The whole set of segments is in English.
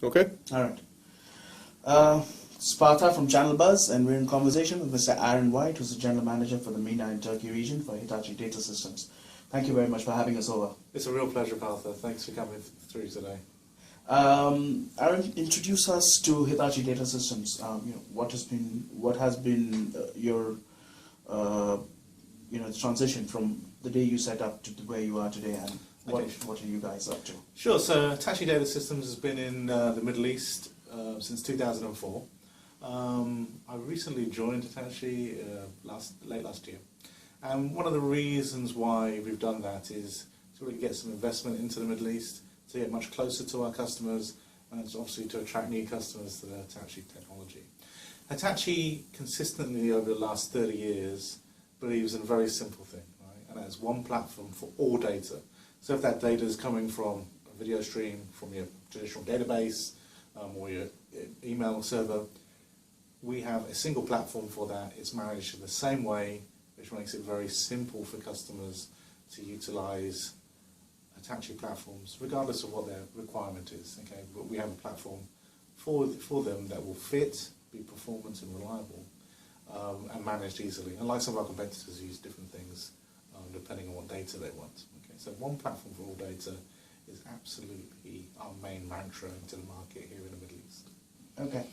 Okay. All right. Sparta from Channel Buzz, and we're in conversation with Mr. Aaron White, who's the General Manager for the MENA and Turkey region for Hitachi Data Systems. Thank you very much for having us over. It's a real pleasure, Partha. Thanks for coming through today. Aaron, introduce us to Hitachi Data Systems. What has been your transition from the day you set up to where you are today, and what are you guys up to? Sure. So Hitachi Data Systems has been in the Middle East since 2004. I recently joined Hitachi late last year, and one of the reasons why we've done that is to really get some investment into the Middle East, to get much closer to our customers, and obviously to attract new customers to the Hitachi technology. Hitachi consistently over the last 30 years believes in a very simple thing, right? And that is one platform for all data. So if that data is coming from a video stream, from your traditional database, or your email server, we have a single platform for that. It's managed in the same way, which makes it very simple for customers to utilize Hitachi platforms, regardless of what their requirement is. Okay, but we have a platform for them that will fit, be performant and reliable, and managed easily. Unlike some of our competitors, use different things depending on what data they want. Okay, so one platform for all data is absolutely our main mantra into the market here in the Middle East. Okay.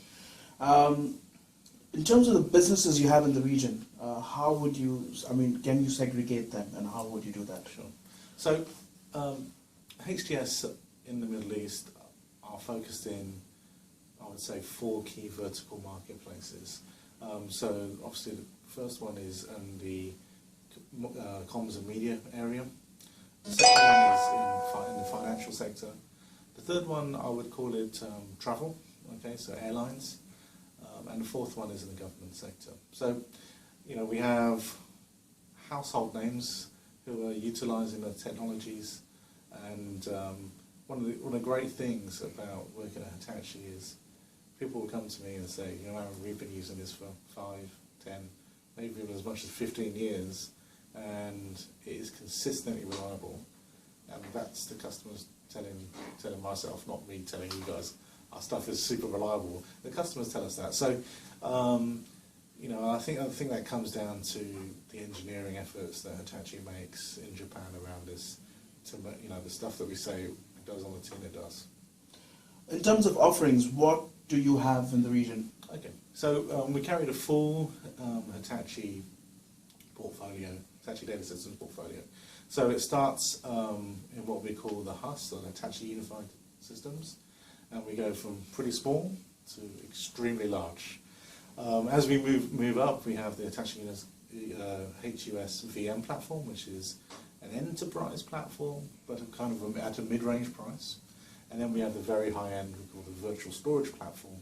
In terms of the businesses you have in the region, how would you, can you segregate them, and how would you do that? Sure. So, HDS in the Middle East are focused in, I would say, 4 key vertical marketplaces. So, obviously, the first one is in the comms and media area. The second one is in the financial sector. The third one, I would call it travel, okay, so airlines. And the fourth one is in the government sector. So, we have household names who are utilising the technologies, and one of the great things about working at Hitachi is people will come to me and say, Aaron, we've been using this for 5, 10, maybe even as much as 15 years, and it is consistently reliable. And that's the customers telling myself, not me telling you guys. Our stuff is super reliable. The customers tell us that. So, I think that comes down to the engineering efforts that Hitachi makes in Japan around this. To the stuff that we say it does on the tin, it does. In terms of offerings, what do you have in the region? Okay, so we carried a full Hitachi portfolio, Hitachi Data Systems portfolio. So it starts in what we call the HUS, or Hitachi Unified Systems. And we go from pretty small to extremely large. As we move up, we have the Hitachi HUS VM platform, which is an enterprise platform, but kind of at a mid-range price. And then we have the very high-end, we call the virtual storage platform,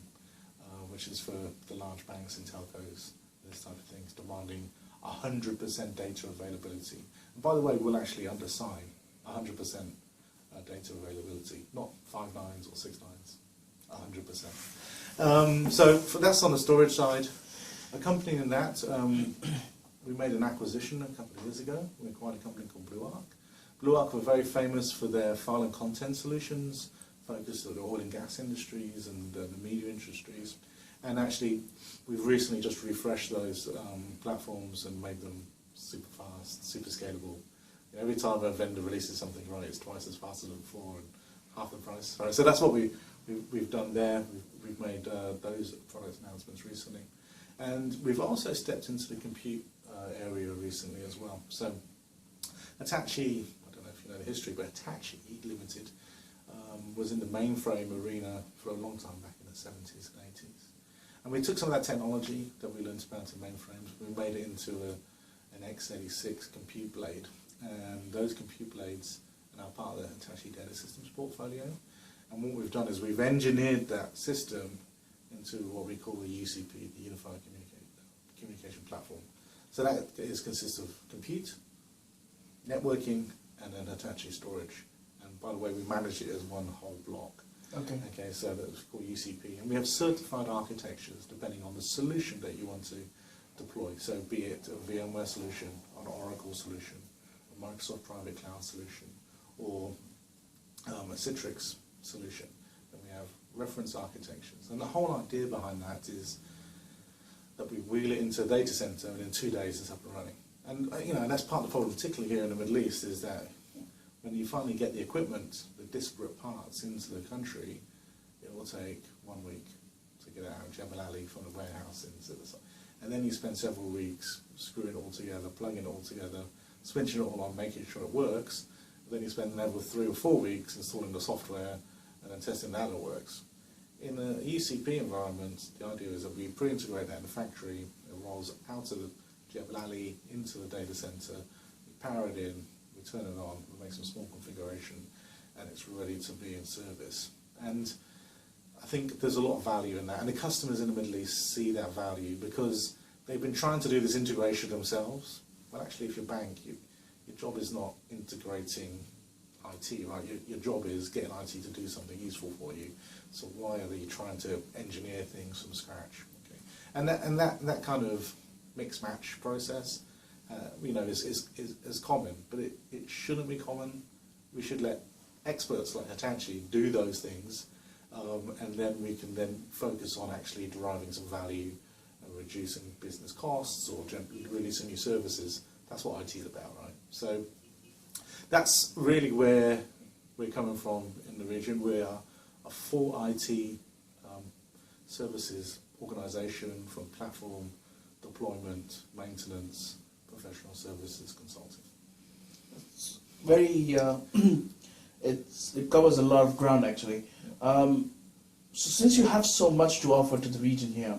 which is for the large banks and telcos, this type of things, demanding 100% data availability. And by the way, we'll actually undersign 100% data availability, not 5 nines or 6 nines, 100%. So that's on the storage side. Accompanying that, we made an acquisition a couple of years ago. We acquired a company called Blue Arc. Blue Arc were very famous for their file and content solutions, focused on the oil and gas industries and the media industries. And actually, we've recently just refreshed those platforms and made them super fast, super scalable. Every time a vendor releases something, right, it's twice as fast as before and half the price. Right, so that's what we've done there. We've made those product announcements recently. And we've also stepped into the compute area recently as well. So Hitachi, I don't know if you know the history, but Hitachi Limited was in the mainframe arena for a long time, back in the 70s and 80s. And we took some of that technology that we learned about in mainframes, we made it into an x86 compute blade. And those compute blades are now part of the Hitachi Data Systems portfolio. And what we've done is we've engineered that system into what we call the UCP, the Unified Communication Platform. So that consists of compute, networking, and then Hitachi storage. And by the way, we manage it as one whole block. Okay, so that's called UCP. And we have certified architectures depending on the solution that you want to deploy. So be it a VMware solution, an Oracle solution, a Microsoft Private Cloud solution, or a Citrix solution. Then we have reference architectures. And the whole idea behind that is that we wheel it into a data center and in 2 days it's up and running. And and that's part of the problem, particularly here in the Middle East, is that when you finally get the equipment, the disparate parts into the country, it will take 1 week to get it out of Jebel Ali from the warehouse into the site. And then you spend several weeks screwing it all together, plugging it all together, switching it all on, making sure it works. Then you spend another 3 or 4 weeks installing the software and then testing that it works. In a ECP environment, the idea is that we pre-integrate that in the factory, it rolls out of the Jebel Ali into the data center, we power it in, we turn it on, we make some small configuration, and it's ready to be in service. And I think there's a lot of value in that, and the customers in the Middle East see that value because they've been trying to do this integration themselves. Well, actually, if you're a bank, your job is not integrating IT, right? Your job is getting IT to do something useful for you. So why are you trying to engineer things from scratch? Okay. And that kind of mix match process, is common, but it shouldn't be common. We should let experts like Hitachi do those things, and then we can then focus on actually deriving some value and reducing business costs or releasing new services. That's what IT is about, right? So that's really where we're coming from in the region. We are a full IT services organisation, from platform, deployment, maintenance, professional services, consulting. It's very, it covers a lot of ground actually. So since you have so much to offer to the region here,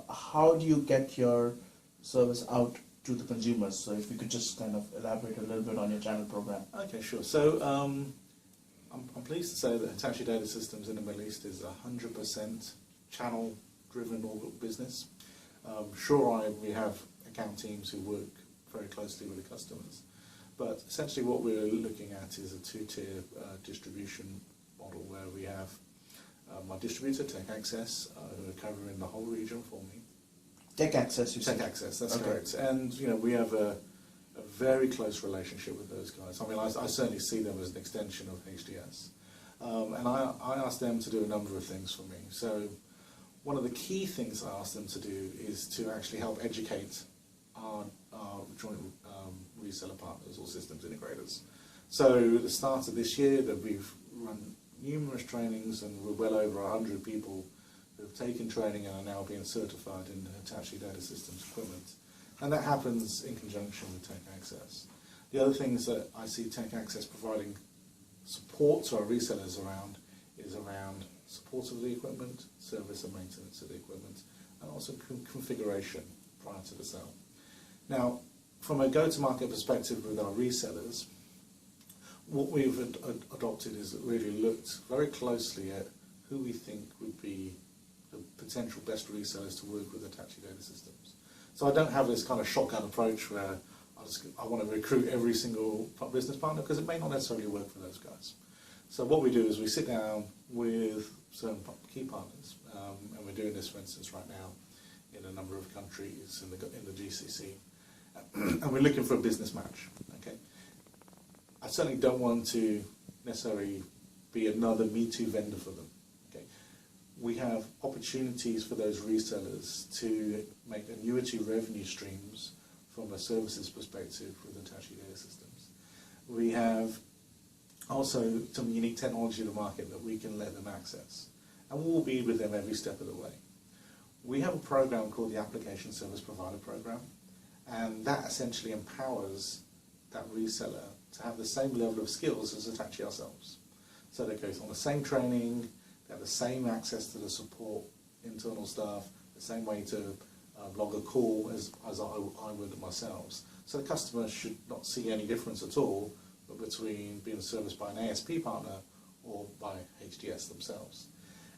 how do you get your service out to the consumers? So if you could just kind of elaborate a little bit on your channel program. Okay, sure. So I'm pleased to say that Hitachi Data Systems in the Middle East is 100% channel-driven business. We have account teams who work very closely with the customers, but essentially what we're looking at is a two-tier distribution model where we have my distributor, Tech Access, who are covering the whole region for me. Tech Access, you said? Tech Access, that's correct. And we have a very close relationship with those guys. I mean, I certainly see them as an extension of HDS. And I asked them to do a number of things for me. So one of the key things I asked them to do is to actually help educate our joint reseller partners or systems integrators. So at the start of this year, that we've run numerous trainings, and we're well over 100 people who have taken training and are now being certified in Hitachi Data Systems equipment. And that happens in conjunction with Tech Access. The other things that I see Tech Access providing support to our resellers around is around support of the equipment, service and maintenance of the equipment, and also configuration prior to the sale. Now, from a go-to-market perspective with our resellers, what we've adopted is really looked very closely at who we think would be the potential best resellers to work with Hitachi Data Systems. So I don't have this kind of shotgun approach where I want to recruit every single business partner, because it may not necessarily work for those guys. So what we do is we sit down with certain key partners, and we're doing this, for instance, right now in a number of countries in the GCC, and we're looking for a business match. Okay, I certainly don't want to necessarily be another Me Too vendor for them. Okay, we have opportunities for those resellers to make annuity revenue streams from a services perspective with Hitachi Data Systems. We have also some unique technology in the market that we can let them access, and we'll be with them every step of the way. We have a program called the Application Service Provider Program, and that essentially empowers that reseller to have the same level of skills as Hitachi ourselves. So they go on the same training, they have the same access to the support, internal staff, the same way to log a call as I would myself. So the customer should not see any difference at all between being serviced by an ASP partner or by HDS themselves.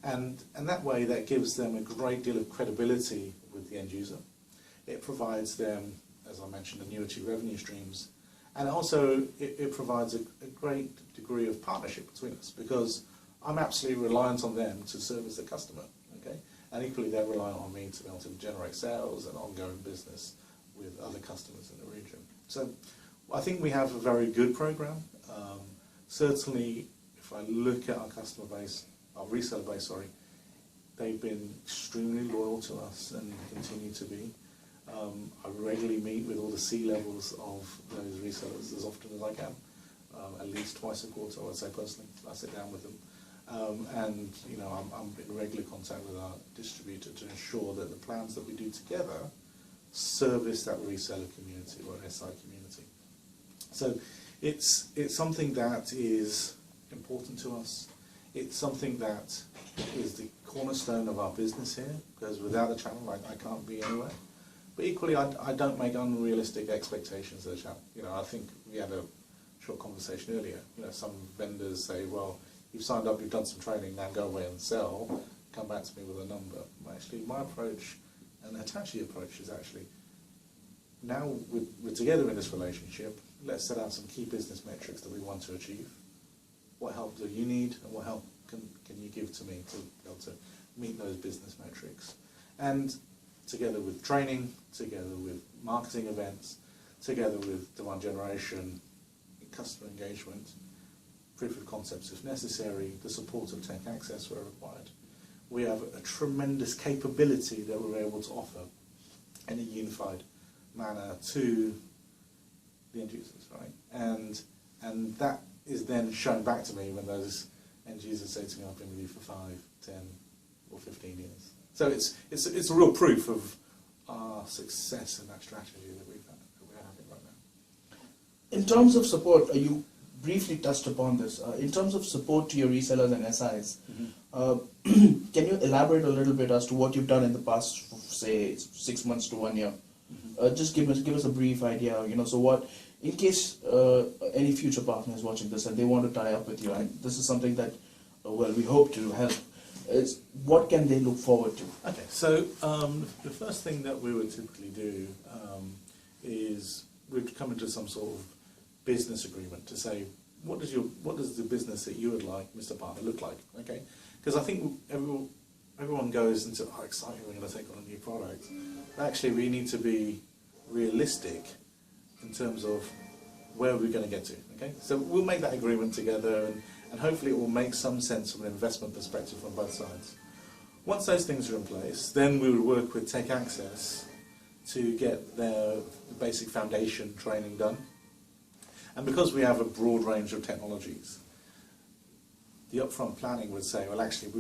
And that way, that gives them a great deal of credibility with the end user. It provides them, as I mentioned, annuity revenue streams, and also it provides a great degree of partnership between us, because I'm absolutely reliant on them to service the customer, okay? And equally, they're reliant on me to be able to generate sales and ongoing business with other customers in the region. So I think we have a very good program. Certainly, if I look at our customer base, our reseller base, sorry, they've been extremely loyal to us and continue to be. I regularly meet with all the C-levels of those resellers as often as I can, at least twice a quarter, I would say personally. I sit down with them. And you know, I'm in regular contact with our distributor to ensure that the plans that we do together service that reseller community or SI community. So it's something that is important to us. It's something that is the cornerstone of our business here, because without the channel, I can't be anywhere. But equally, I don't make unrealistic expectations of the channel. You know, I think we had a short conversation earlier. You know, some vendors say, well, you've signed up, you've done some training, now go away and sell, come back to me with a number. Actually, my approach and the Hitachi approach is actually, now we're together in this relationship, let's set out some key business metrics that we want to achieve. What help do you need, and what help can you give to me to be able to meet those business metrics? And together with training, together with marketing events, together with demand generation, customer engagement, proof of concepts if necessary, the support of tech access where required, we have a tremendous capability that we're able to offer in a unified manner to the end users, right? And that is then shown back to me when those end users say to me, I've been with you for 5, 10 or 15 years. So it's a real proof of our success in that strategy that we're having right now. In terms of support, you briefly touched upon this. In terms of support to your resellers and SIs, can you elaborate a little bit as to what you've done in the past, say 6 months to 1 year? Just give us a brief idea. You know, so what, in case any future partner is watching this and they want to tie up with you, and this is something that, well, we hope to help. Is what can they look forward to? Okay, so the first thing that we would typically do is we'd come into some sort of business agreement to say, what does the business that you would like, Mr. Partner, look like? Okay, because I think everyone goes into how exciting we're going to take on a new product. Actually, we need to be realistic in terms of where we're going to get to. Okay, so we'll make that agreement together, and hopefully it will make some sense from an investment perspective from both sides. Once those things are in place, then we will work with Tech Access to get the basic foundation training done. And because we have a broad range of technologies, the upfront planning would say, well, actually,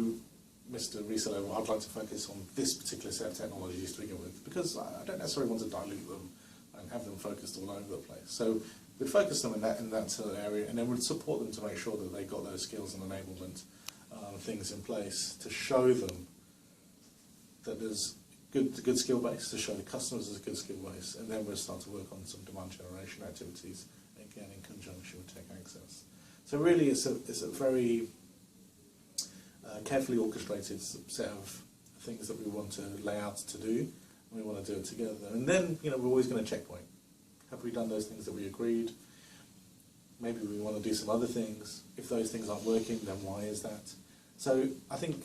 Mr. Reseller, I'd like to focus on this particular set of technologies to begin with, because I don't necessarily want to dilute them and have them focused all over the place. So we'd focus them in that sort of area, and then we'd support them to make sure that they got those skills and enablement things in place to show them that there's good skill base, to show the customers there's a good skill base, and then we'll start to work on some demand generation activities, again in conjunction with Tech Access. So really it's a very carefully orchestrated set of things that we want to lay out to do, and we want to do it together. And then, you know, we're always going to checkpoint. Have we done those things that we agreed? Maybe we want to do some other things. If those things aren't working, then why is that? So I think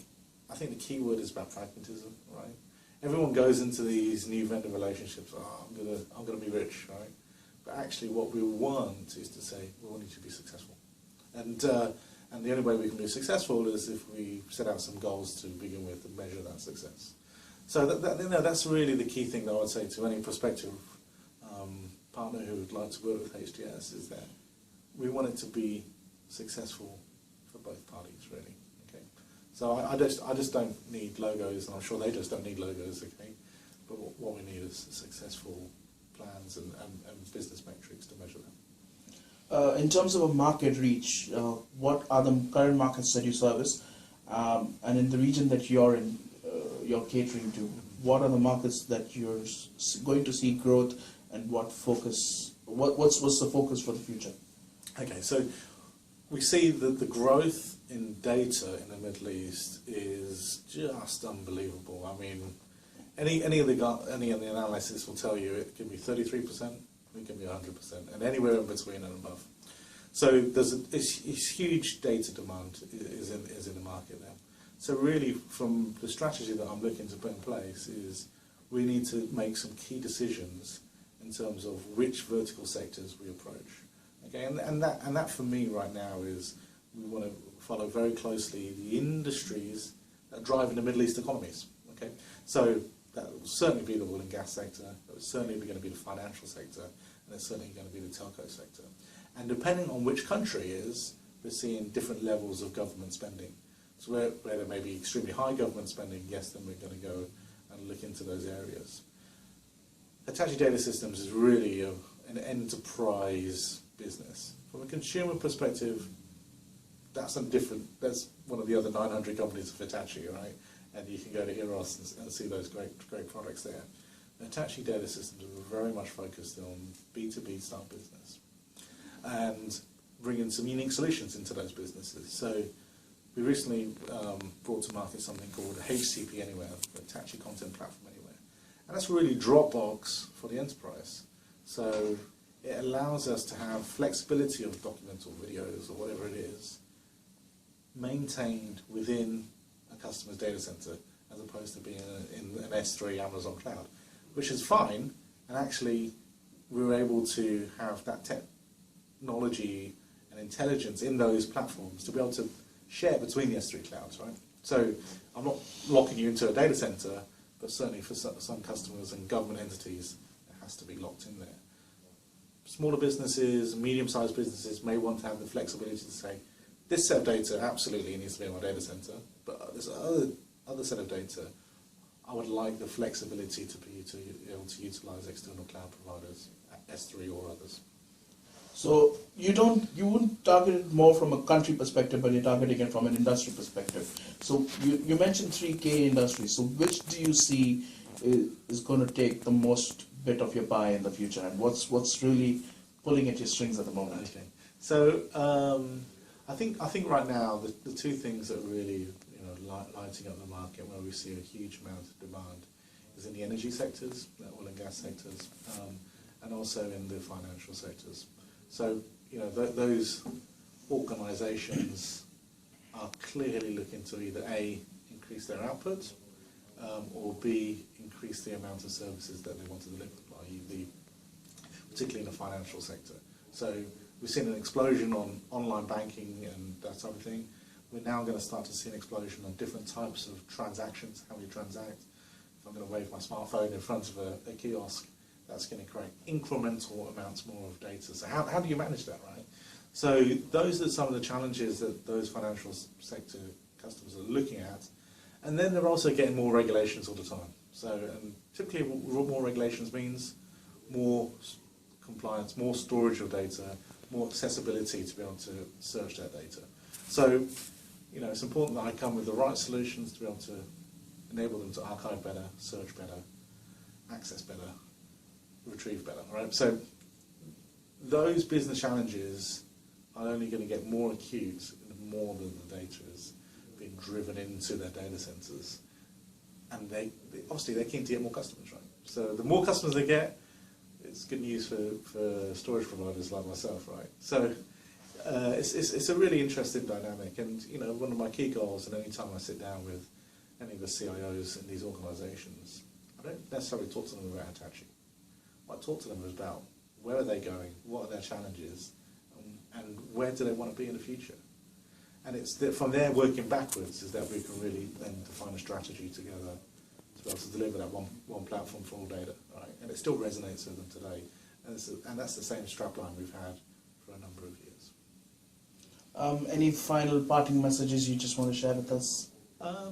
the key word is about pragmatism, right? Everyone goes into these new vendor relationships, I'm gonna be rich, right? But actually what we want is to say, we want you to be successful. And the only way we can be successful is if we set out some goals to begin with and measure that success. So that's really the key thing that I would say to any prospective partner who would like to work with HDS, is that we want it to be successful for both parties, really. Okay. So I just don't need logos, and I'm sure they just don't need logos. Okay. But what we need is successful plans and business metrics to measure them. In terms of a market reach, what are the current markets that you service, and in the region that you're in, you're catering to? What are the markets that you're going to see growth, and what's the focus for the future? Okay, so we see that the growth in data in the Middle East is just unbelievable. I mean, any of the analysis will tell you it can be 33%, it can be 100%, and anywhere in between and above. So there's a huge data demand is in the market now. So really, from the strategy that I'm looking to put in place, is we need to make some key decisions in terms of which vertical sectors we approach. Okay, and that for me right now is we want to follow very closely the industries that drive the Middle East economies. Okay, so that will certainly be the oil and gas sector. It will certainly be going to be the financial sector, and it's certainly going to be the telco sector. And depending on which country it is, we're seeing different levels of government spending. So where there may be extremely high government spending, yes, then we're going to go and look into those areas. Hitachi Data Systems is really an enterprise business. From a consumer perspective, that's one of the other 900 companies of Hitachi, right? And you can go to Eros and see those great products there. Hitachi Data Systems are very much focused on B2B style business and bringing some unique solutions into those businesses. So we recently brought to market something called HCP Anywhere, Hitachi Content Platform Anywhere. And that's really Dropbox for the enterprise. So it allows us to have flexibility of documents or videos or whatever it is maintained within a customer's data center as opposed to being in an S3 Amazon cloud, which is fine. And actually, we were able to have that technology and intelligence in those platforms to be able to share between the S3 clouds, right? So I'm not locking you into a data center, but certainly for some customers and government entities, it has to be locked in there. Smaller businesses, medium-sized businesses may want to have the flexibility to say, this set of data absolutely needs to be in my data center, but this other set of data, I would like the flexibility to be able to utilize external cloud providers, S3 or others. So you wouldn't target it more from a country perspective, but you're targeting it from an industry perspective. So you mentioned 3K industries. So which do you see is going to take the most bit of your pie in the future, and what's really pulling at your strings at the moment? Okay. So I think right now the two things that are really lighting up the market where we see a huge amount of demand is in the energy sectors, the oil and gas sectors, and also in the financial sectors. So those organisations are clearly looking to either A, increase their output, or B, increase the amount of services that they want to deliver, particularly in the financial sector. So we've seen an explosion on online banking and that type of thing. We're now going to start to see an explosion on different types of transactions, how we transact. If I'm going to wave my smartphone in front of a kiosk, that's going to create incremental amounts more of data. So how do you manage that, right? So those are some of the challenges that those financial sector customers are looking at. And then they're also getting more regulations all the time. So typically more regulations means more compliance, more storage of data, more accessibility to be able to search that data. So it's important that I come with the right solutions to be able to enable them to archive better, search better, access better, retrieve better, right? So those business challenges are only going to get more acute the more that the data is being driven into their data centers. And obviously they're keen to get more customers, right? So the more customers they get, it's good news for storage providers like myself, right? So it's a really interesting dynamic, and one of my key goals, and any time I sit down with any of the CIOs in these organisations, I don't necessarily talk to them about Hitachi. What I talk to them is about where are they going, what are their challenges, and where do they want to be in the future. And it's from there working backwards is that we can really then define a strategy together to be able to deliver that one platform for all data, right? And it still resonates with them today, and that's the same strapline we've had for a number of years. Any final parting messages you just want to share with us?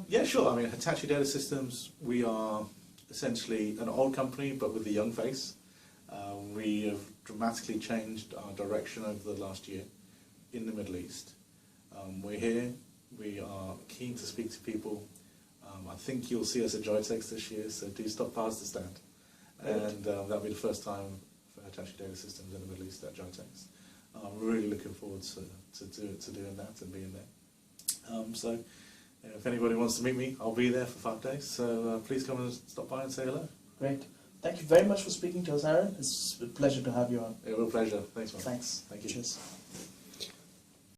Yeah, sure. I mean, Hitachi Data Systems, we are essentially an old company, but with a young face. We have dramatically changed our direction over the last year in the Middle East. We're here. We are keen to speak to people. I think you'll see us at Joytex this year, so do stop past the stand. And that'll be the first time for Hitachi Data Systems in the Middle East at Joytex. I'm really looking forward to doing that and being there. So if anybody wants to meet me, I'll be there for 5 days. So please come and stop by and say hello. Great. Thank you very much for speaking to us, Aaron. It's a pleasure to have you on. A real pleasure. Thanks, man. Thanks. Thank you. Cheers.